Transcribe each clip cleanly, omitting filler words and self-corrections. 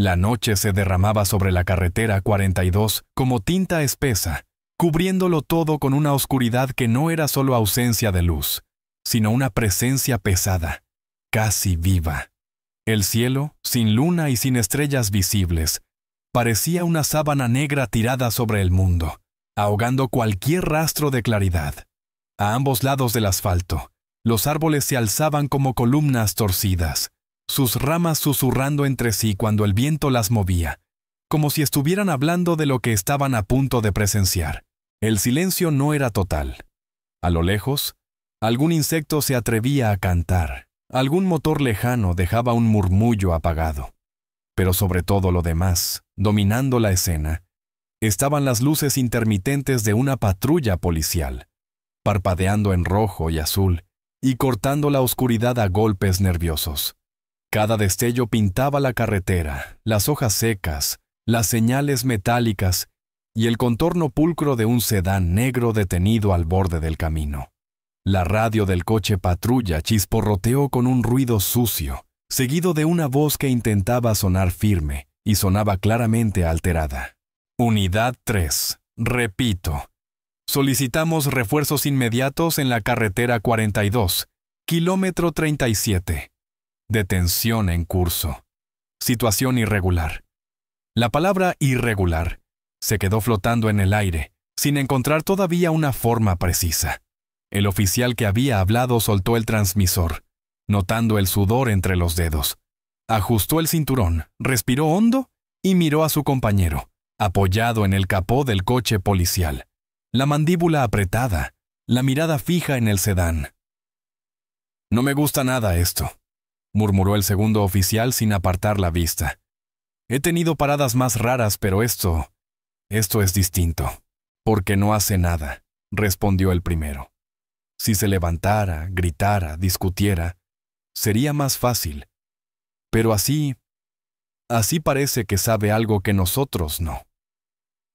La noche se derramaba sobre la carretera 42 como tinta espesa, cubriéndolo todo con una oscuridad que no era solo ausencia de luz, sino una presencia pesada, casi viva. El cielo, sin luna y sin estrellas visibles, parecía una sábana negra tirada sobre el mundo, ahogando cualquier rastro de claridad. A ambos lados del asfalto, los árboles se alzaban como columnas torcidas, sus ramas susurrando entre sí cuando el viento las movía, como si estuvieran hablando de lo que estaban a punto de presenciar. El silencio no era total. A lo lejos, algún insecto se atrevía a cantar, algún motor lejano dejaba un murmullo apagado. Pero sobre todo lo demás, dominando la escena, estaban las luces intermitentes de una patrulla policial, parpadeando en rojo y azul y cortando la oscuridad a golpes nerviosos. Cada destello pintaba la carretera, las hojas secas, las señales metálicas y el contorno pulcro de un sedán negro detenido al borde del camino. La radio del coche patrulla chisporroteó con un ruido sucio, seguido de una voz que intentaba sonar firme y sonaba claramente alterada. Unidad 3. Repito. Solicitamos refuerzos inmediatos en la carretera 42, kilómetro 37. Detención en curso. Situación irregular. La palabra irregular se quedó flotando en el aire, sin encontrar todavía una forma precisa. El oficial que había hablado soltó el transmisor, notando el sudor entre los dedos. Ajustó el cinturón, respiró hondo y miró a su compañero, apoyado en el capó del coche policial, la mandíbula apretada, la mirada fija en el sedán. «No me gusta nada esto», murmuró el segundo oficial sin apartar la vista. «He tenido paradas más raras, pero esto es distinto». «Porque no hace nada», respondió el primero. «Si se levantara, gritara, discutiera, sería más fácil. Pero así parece que sabe algo que nosotros no».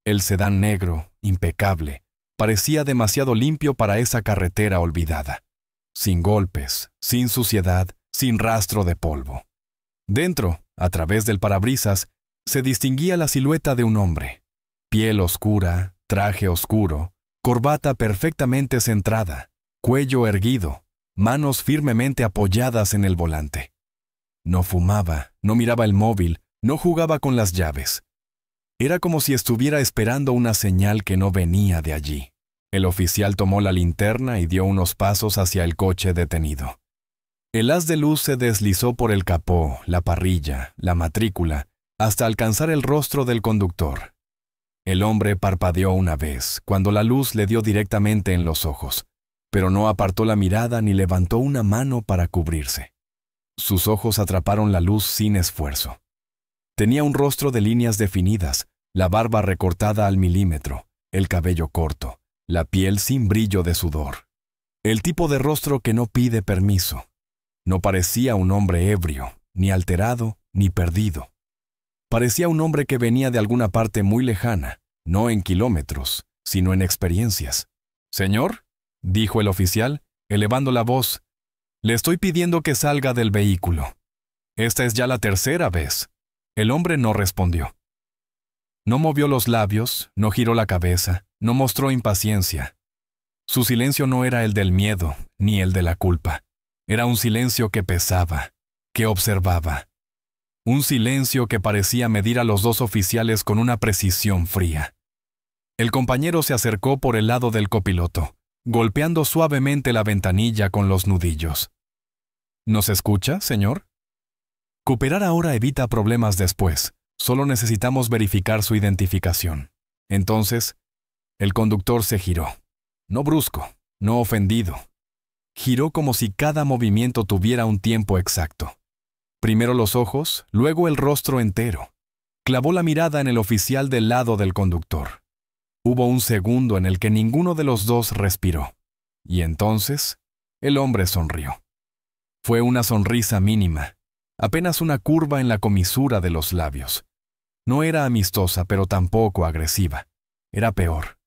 El sedán negro, impecable, parecía demasiado limpio para esa carretera olvidada. Sin golpes, sin suciedad, sin rastro de polvo. Dentro, a través del parabrisas, se distinguía la silueta de un hombre. Piel oscura, traje oscuro, corbata perfectamente centrada, cuello erguido, manos firmemente apoyadas en el volante. No fumaba, no miraba el móvil, no jugaba con las llaves. Era como si estuviera esperando una señal que no venía de allí. El oficial tomó la linterna y dio unos pasos hacia el coche detenido. El haz de luz se deslizó por el capó, la parrilla, la matrícula, hasta alcanzar el rostro del conductor. El hombre parpadeó una vez, cuando la luz le dio directamente en los ojos, pero no apartó la mirada ni levantó una mano para cubrirse. Sus ojos atraparon la luz sin esfuerzo. Tenía un rostro de líneas definidas, la barba recortada al milímetro, el cabello corto, la piel sin brillo de sudor. El tipo de rostro que no pide permiso. No parecía un hombre ebrio, ni alterado, ni perdido. Parecía un hombre que venía de alguna parte muy lejana, no en kilómetros, sino en experiencias. «Señor», dijo el oficial, elevando la voz, «le estoy pidiendo que salga del vehículo. Esta es ya la tercera vez». El hombre no respondió. No movió los labios, no giró la cabeza, no mostró impaciencia. Su silencio no era el del miedo, ni el de la culpa. Era un silencio que pesaba, que observaba. Un silencio que parecía medir a los dos oficiales con una precisión fría. El compañero se acercó por el lado del copiloto, golpeando suavemente la ventanilla con los nudillos. «¿Nos escucha, señor?» Cooperar ahora evita problemas después. Solo necesitamos verificar su identificación. Entonces, el conductor se giró. No brusco, no ofendido. Giró como si cada movimiento tuviera un tiempo exacto. Primero los ojos, luego el rostro entero. Clavó la mirada en el oficial del lado del conductor. Hubo un segundo en el que ninguno de los dos respiró. Y entonces, el hombre sonrió. Fue una sonrisa mínima, apenas una curva en la comisura de los labios. No era amistosa, pero tampoco agresiva. Era peor.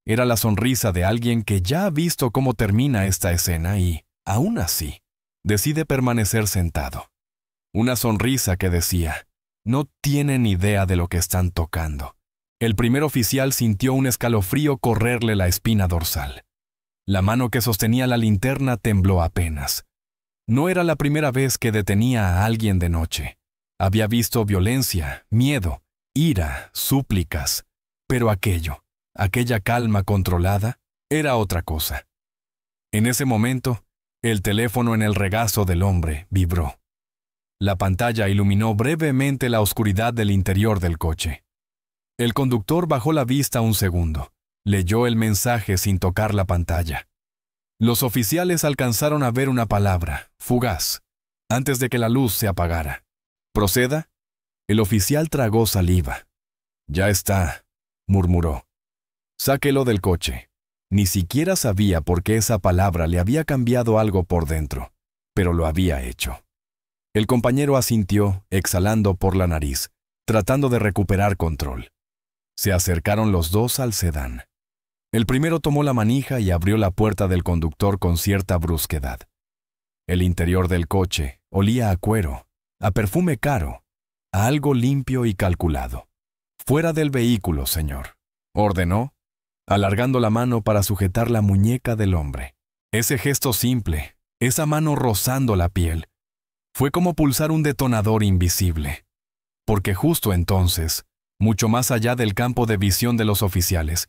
Era la sonrisa de alguien que ya ha visto cómo termina esta escena y, aún así, decide permanecer sentado. Una sonrisa que decía, No tienen idea de lo que están tocando. El primer oficial sintió un escalofrío correrle la espina dorsal. La mano que sostenía la linterna tembló apenas. No era la primera vez que detenía a alguien de noche. Había visto violencia, miedo, ira, súplicas. Pero aquella calma controlada, era otra cosa. En ese momento, el teléfono en el regazo del hombre vibró. La pantalla iluminó brevemente la oscuridad del interior del coche. El conductor bajó la vista un segundo. Leyó el mensaje sin tocar la pantalla. Los oficiales alcanzaron a ver una palabra, fugaz, antes de que la luz se apagara. ¿Proceda? El oficial tragó saliva. Ya está, murmuró. Sáquelo del coche. Ni siquiera sabía por qué esa palabra le había cambiado algo por dentro, pero lo había hecho. El compañero asintió, exhalando por la nariz, tratando de recuperar control. Se acercaron los dos al sedán. El primero tomó la manija y abrió la puerta del conductor con cierta brusquedad. El interior del coche olía a cuero, a perfume caro, a algo limpio y calculado. «Fuera del vehículo, señor», ordenó, alargando la mano para sujetar la muñeca del hombre. Ese gesto simple, esa mano rozando la piel, fue como pulsar un detonador invisible. Porque justo entonces, mucho más allá del campo de visión de los oficiales,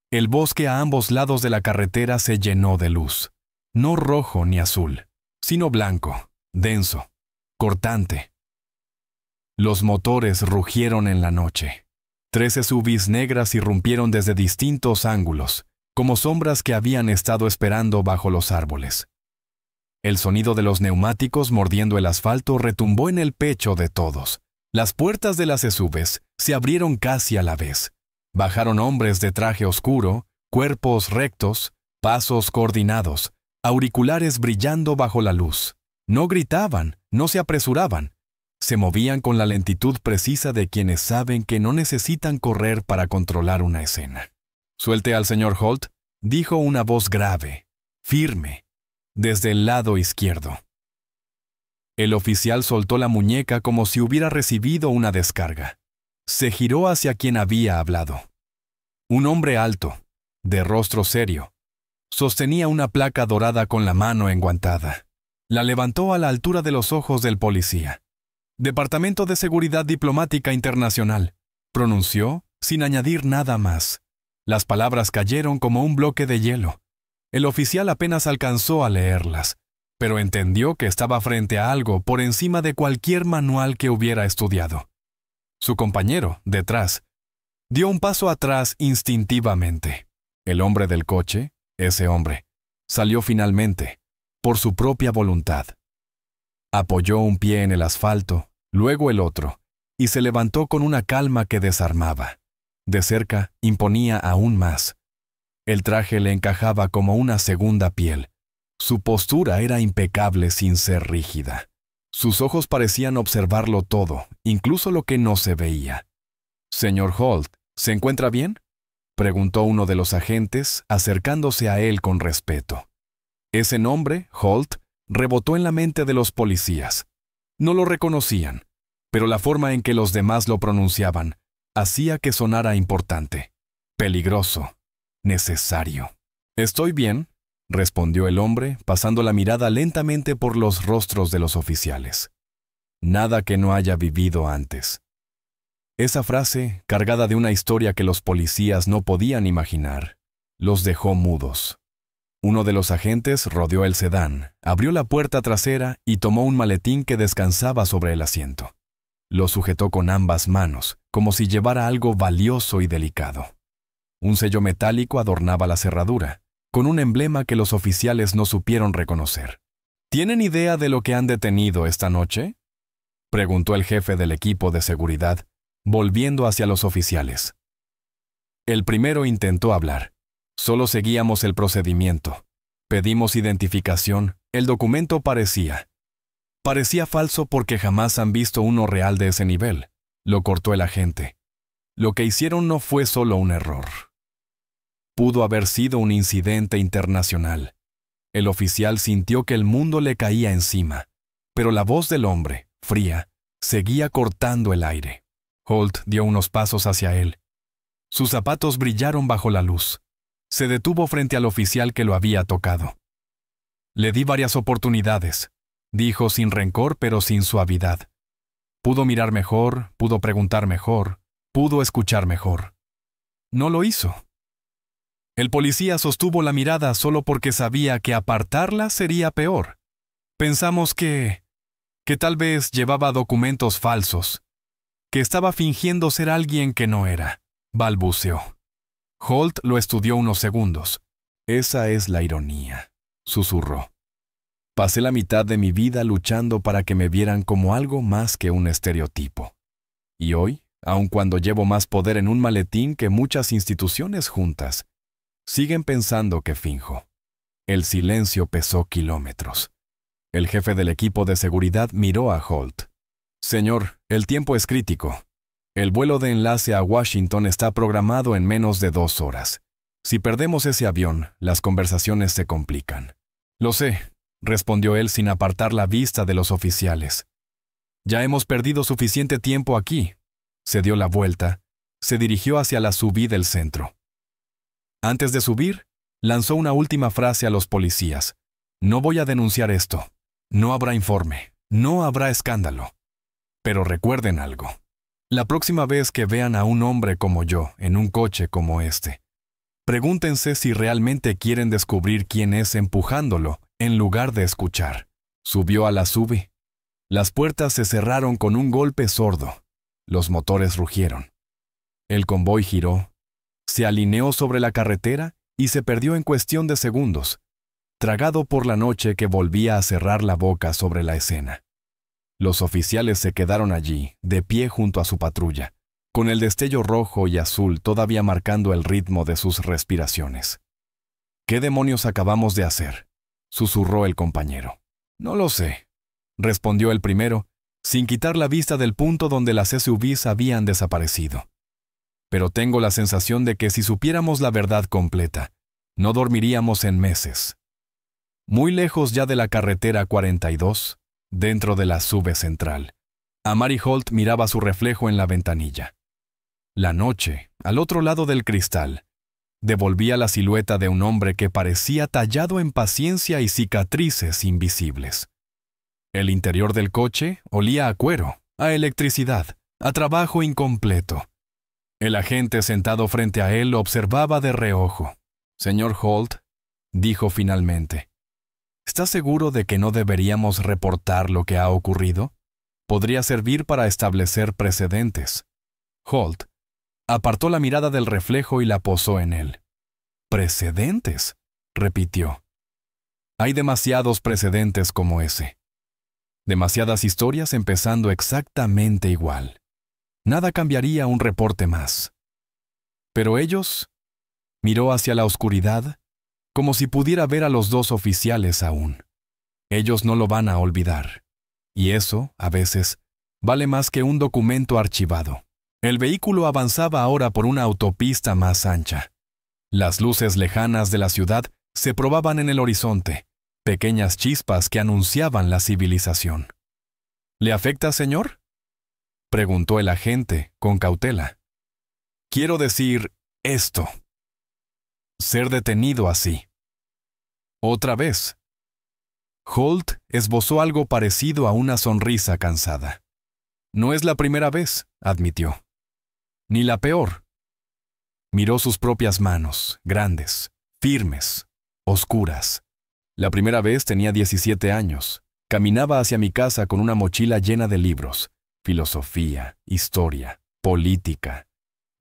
el bosque a ambos lados de la carretera se llenó de luz. No rojo ni azul, sino blanco, denso, cortante. Los motores rugieron en la noche. 13 SUVs negras irrumpieron desde distintos ángulos, como sombras que habían estado esperando bajo los árboles. El sonido de los neumáticos mordiendo el asfalto retumbó en el pecho de todos. Las puertas de las SUVs se abrieron casi a la vez. Bajaron hombres de traje oscuro, cuerpos rectos, pasos coordinados, auriculares brillando bajo la luz. No gritaban, no se apresuraban. Se movían con la lentitud precisa de quienes saben que no necesitan correr para controlar una escena. «Suelte al señor Holt», dijo una voz grave, firme, desde el lado izquierdo. El oficial soltó la muñeca como si hubiera recibido una descarga. Se giró hacia quien había hablado. Un hombre alto, de rostro serio, sostenía una placa dorada con la mano enguantada. La levantó a la altura de los ojos del policía. «Departamento de Seguridad Diplomática Internacional», pronunció, sin añadir nada más. Las palabras cayeron como un bloque de hielo. El oficial apenas alcanzó a leerlas, pero entendió que estaba frente a algo por encima de cualquier manual que hubiera estudiado. Su compañero, detrás, dio un paso atrás instintivamente. El hombre del coche, ese hombre, salió finalmente, por su propia voluntad. Apoyó un pie en el asfalto, luego el otro, y se levantó con una calma que desarmaba. De cerca, imponía aún más. El traje le encajaba como una segunda piel. Su postura era impecable sin ser rígida. Sus ojos parecían observarlo todo, incluso lo que no se veía. «Señor Holt, ¿se encuentra bien?», preguntó uno de los agentes, acercándose a él con respeto. Ese nombre, Holt, rebotó en la mente de los policías. No lo reconocían, pero la forma en que los demás lo pronunciaban hacía que sonara importante, peligroso, necesario. «Estoy bien», respondió el hombre, pasando la mirada lentamente por los rostros de los oficiales. «Nada que no haya vivido antes». Esa frase, cargada de una historia que los policías no podían imaginar, los dejó mudos. Uno de los agentes rodeó el sedán, abrió la puerta trasera y tomó un maletín que descansaba sobre el asiento. Lo sujetó con ambas manos, como si llevara algo valioso y delicado. Un sello metálico adornaba la cerradura, con un emblema que los oficiales no supieron reconocer. «¿Tienen idea de lo que han detenido esta noche?», preguntó el jefe del equipo de seguridad, volviendo hacia los oficiales. El primero intentó hablar. «Solo seguíamos el procedimiento. Pedimos identificación. El documento parecía falso porque jamás han visto uno real de ese nivel», lo cortó el agente. «Lo que hicieron no fue solo un error. Pudo haber sido un incidente internacional». El oficial sintió que el mundo le caía encima, pero la voz del hombre, fría, seguía cortando el aire. Holt dio unos pasos hacia él. Sus zapatos brillaron bajo la luz. Se detuvo frente al oficial que lo había tocado. Le di varias oportunidades, dijo sin rencor pero sin suavidad. Pudo mirar mejor, pudo preguntar mejor, pudo escuchar mejor. No lo hizo. El policía sostuvo la mirada solo porque sabía que apartarla sería peor. Pensamos que tal vez llevaba documentos falsos, que estaba fingiendo ser alguien que no era, balbuceó. Holt lo estudió unos segundos. Esa es la ironía, susurró. Pasé la mitad de mi vida luchando para que me vieran como algo más que un estereotipo. Y hoy, aun cuando llevo más poder en un maletín que muchas instituciones juntas, siguen pensando que finjo. El silencio pesó kilómetros. El jefe del equipo de seguridad miró a Holt. Señor, el tiempo es crítico. El vuelo de enlace a Washington está programado en menos de 2 horas. Si perdemos ese avión, las conversaciones se complican. Lo sé, respondió él sin apartar la vista de los oficiales. Ya hemos perdido suficiente tiempo aquí. Se dio la vuelta, se dirigió hacia la subida del centro. Antes de subir, lanzó una última frase a los policías. No voy a denunciar esto. No habrá informe. No habrá escándalo. Pero recuerden algo. La próxima vez que vean a un hombre como yo en un coche como este, pregúntense si realmente quieren descubrir quién es empujándolo en lugar de escuchar. Subió a la SUV. Las puertas se cerraron con un golpe sordo. Los motores rugieron. El convoy giró, se alineó sobre la carretera y se perdió en cuestión de segundos, tragado por la noche que volvía a cerrar la boca sobre la escena. Los oficiales se quedaron allí, de pie junto a su patrulla, con el destello rojo y azul todavía marcando el ritmo de sus respiraciones. ¿Qué demonios acabamos de hacer?, susurró el compañero. No lo sé, respondió el primero, sin quitar la vista del punto donde las SUVs habían desaparecido. Pero tengo la sensación de que si supiéramos la verdad completa, no dormiríamos en meses. Muy lejos ya de la carretera 42, dentro de la SUV central, Amari Holt miraba su reflejo en la ventanilla. La noche, al otro lado del cristal, devolvía la silueta de un hombre que parecía tallado en paciencia y cicatrices invisibles. El interior del coche olía a cuero, a electricidad, a trabajo incompleto. El agente sentado frente a él lo observaba de reojo. Señor Holt, dijo finalmente, ¿está seguro de que no deberíamos reportar lo que ha ocurrido? Podría servir para establecer precedentes. Holt apartó la mirada del reflejo y la posó en él. ¿Precedentes?, repitió. Hay demasiados precedentes como ese. Demasiadas historias empezando exactamente igual. Nada cambiaría un reporte más. Pero ellos... Miró hacia la oscuridad, como si pudiera ver a los 2 oficiales aún. Ellos no lo van a olvidar. Y eso, a veces, vale más que un documento archivado. El vehículo avanzaba ahora por una autopista más ancha. Las luces lejanas de la ciudad se probaban en el horizonte, pequeñas chispas que anunciaban la civilización. ¿Le afecta, señor?, preguntó el agente, con cautela. Quiero decir esto. Ser detenido así. Otra vez. Holt esbozó algo parecido a una sonrisa cansada. No es la primera vez, admitió. Ni la peor. Miró sus propias manos, grandes, firmes, oscuras. La primera vez tenía 17 años. Caminaba hacia mi casa con una mochila llena de libros. Filosofía, historia, política.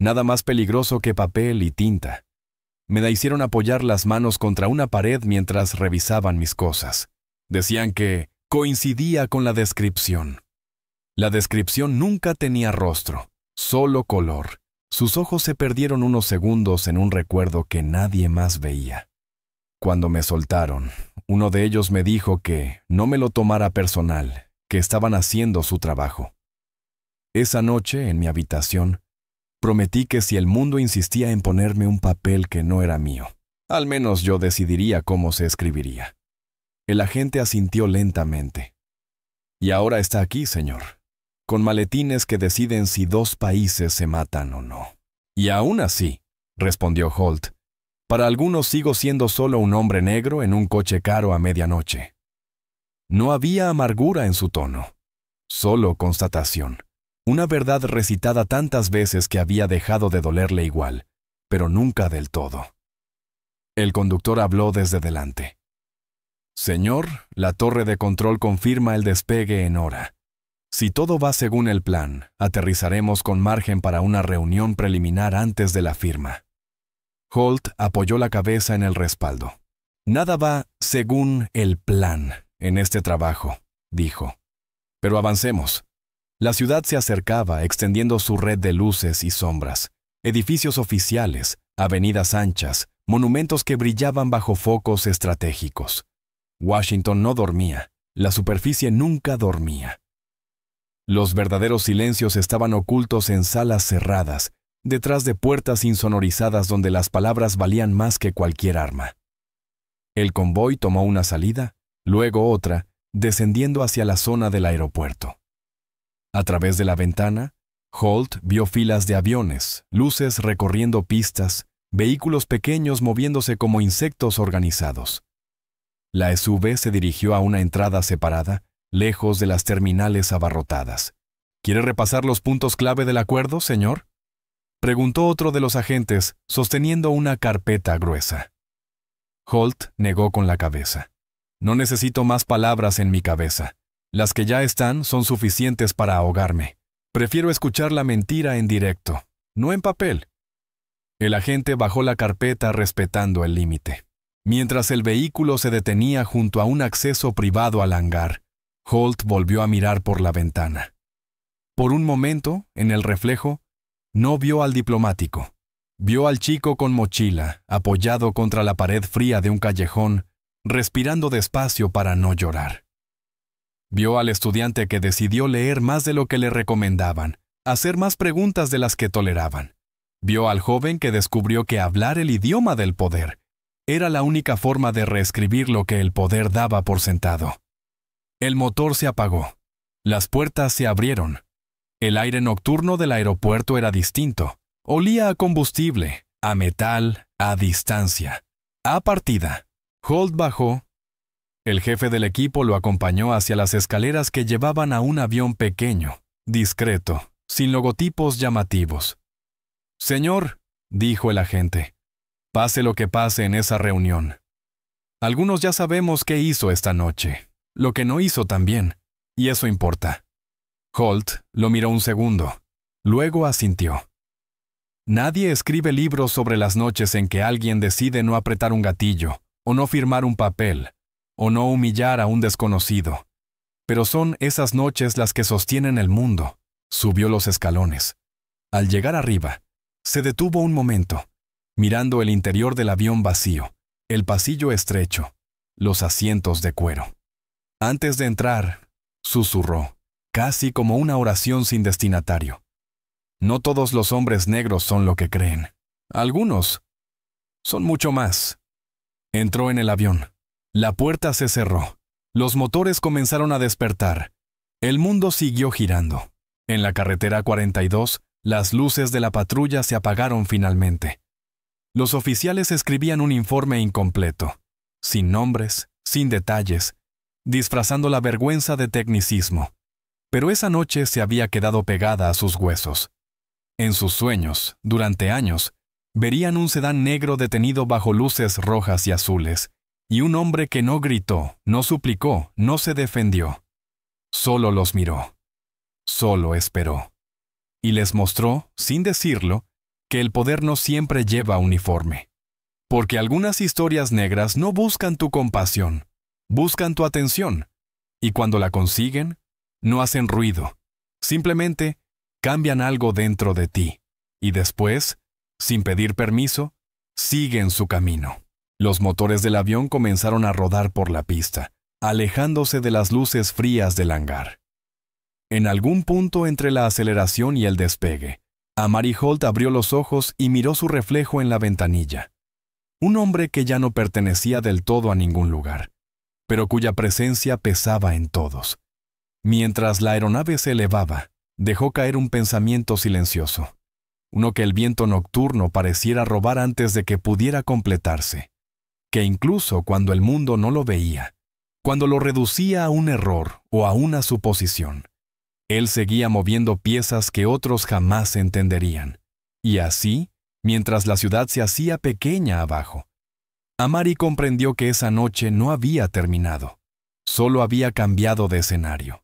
Nada más peligroso que papel y tinta. Me hicieron apoyar las manos contra una pared mientras revisaban mis cosas. Decían que coincidía con la descripción. La descripción nunca tenía rostro, solo color. Sus ojos se perdieron unos segundos en un recuerdo que nadie más veía. Cuando me soltaron, uno de ellos me dijo que no me lo tomara personal, que estaban haciendo su trabajo. Esa noche, en mi habitación, prometí que si el mundo insistía en ponerme un papel que no era mío, al menos yo decidiría cómo se escribiría. El agente asintió lentamente. Y ahora está aquí, señor. con maletines que deciden si dos países se matan o no. Y aún así, respondió Holt, para algunos sigo siendo solo un hombre negro en un coche caro a medianoche. No había amargura en su tono, solo constatación. Una verdad recitada tantas veces que había dejado de dolerle igual, pero nunca del todo. El conductor habló desde delante. Señor, la torre de control confirma el despegue en hora. Si todo va según el plan, aterrizaremos con margen para una reunión preliminar antes de la firma. Holt apoyó la cabeza en el respaldo. Nada va según el plan en este trabajo, dijo. Pero avancemos. La ciudad se acercaba, extendiendo su red de luces y sombras, edificios oficiales, avenidas anchas, monumentos que brillaban bajo focos estratégicos. Washington no dormía, la superficie nunca dormía. Los verdaderos silencios estaban ocultos en salas cerradas, detrás de puertas insonorizadas donde las palabras valían más que cualquier arma. El convoy tomó una salida, luego otra, descendiendo hacia la zona del aeropuerto. A través de la ventana, Holt vio filas de aviones, luces recorriendo pistas, vehículos pequeños moviéndose como insectos organizados. La SUV se dirigió a una entrada separada, lejos de las terminales abarrotadas. ¿Quiere repasar los puntos clave del acuerdo, señor?, preguntó otro de los agentes, sosteniendo una carpeta gruesa. Holt negó con la cabeza. No necesito más palabras en mi cabeza. Las que ya están son suficientes para ahogarme. Prefiero escuchar la mentira en directo, no en papel. El agente bajó la carpeta respetando el límite. Mientras el vehículo se detenía junto a un acceso privado al hangar, Holt volvió a mirar por la ventana. Por un momento, en el reflejo, no vio al diplomático. Vio al chico con mochila, apoyado contra la pared fría de un callejón, respirando despacio para no llorar. Vio al estudiante que decidió leer más de lo que le recomendaban, hacer más preguntas de las que toleraban. Vio al joven que descubrió que hablar el idioma del poder era la única forma de reescribir lo que el poder daba por sentado. El motor se apagó. Las puertas se abrieron. El aire nocturno del aeropuerto era distinto. Olía a combustible, a metal, a distancia, a partida. Holt bajó. El jefe del equipo lo acompañó hacia las escaleras que llevaban a un avión pequeño, discreto, sin logotipos llamativos. «Señor», dijo el agente, «pase lo que pase en esa reunión. Algunos ya sabemos qué hizo esta noche, lo que no hizo también, y eso importa». Holt lo miró un segundo, luego asintió. Nadie escribe libros sobre las noches en que alguien decide no apretar un gatillo, o no firmar un papel, o no humillar a un desconocido. Pero son esas noches las que sostienen el mundo. Subió los escalones. Al llegar arriba, se detuvo un momento, mirando el interior del avión vacío, el pasillo estrecho, los asientos de cuero. Antes de entrar, susurró, casi como una oración sin destinatario. No todos los hombres negros son lo que creen. Algunos son mucho más. Entró en el avión. La puerta se cerró. Los motores comenzaron a despertar. El mundo siguió girando. En la carretera 42, las luces de la patrulla se apagaron finalmente. Los oficiales escribían un informe incompleto, sin nombres, sin detalles, disfrazando la vergüenza de tecnicismo. Pero esa noche se había quedado pegada a sus huesos. En sus sueños, durante años, verían un sedán negro detenido bajo luces rojas y azules, y un hombre que no gritó, no suplicó, no se defendió. Solo los miró. Solo esperó. Y les mostró, sin decirlo, que el poder no siempre lleva uniforme. Porque algunas historias negras no buscan tu compasión, buscan tu atención. Y cuando la consiguen, no hacen ruido. Simplemente cambian algo dentro de ti. Y después, sin pedir permiso, siguen su camino. Los motores del avión comenzaron a rodar por la pista, alejándose de las luces frías del hangar. En algún punto entre la aceleración y el despegue, Amari Holt abrió los ojos y miró su reflejo en la ventanilla. Un hombre que ya no pertenecía del todo a ningún lugar, pero cuya presencia pesaba en todos. Mientras la aeronave se elevaba, dejó caer un pensamiento silencioso, uno que el viento nocturno pareciera robar antes de que pudiera completarse, que incluso cuando el mundo no lo veía, cuando lo reducía a un error o a una suposición, él seguía moviendo piezas que otros jamás entenderían. Y así, mientras la ciudad se hacía pequeña abajo, Amari comprendió que esa noche no había terminado, solo había cambiado de escenario.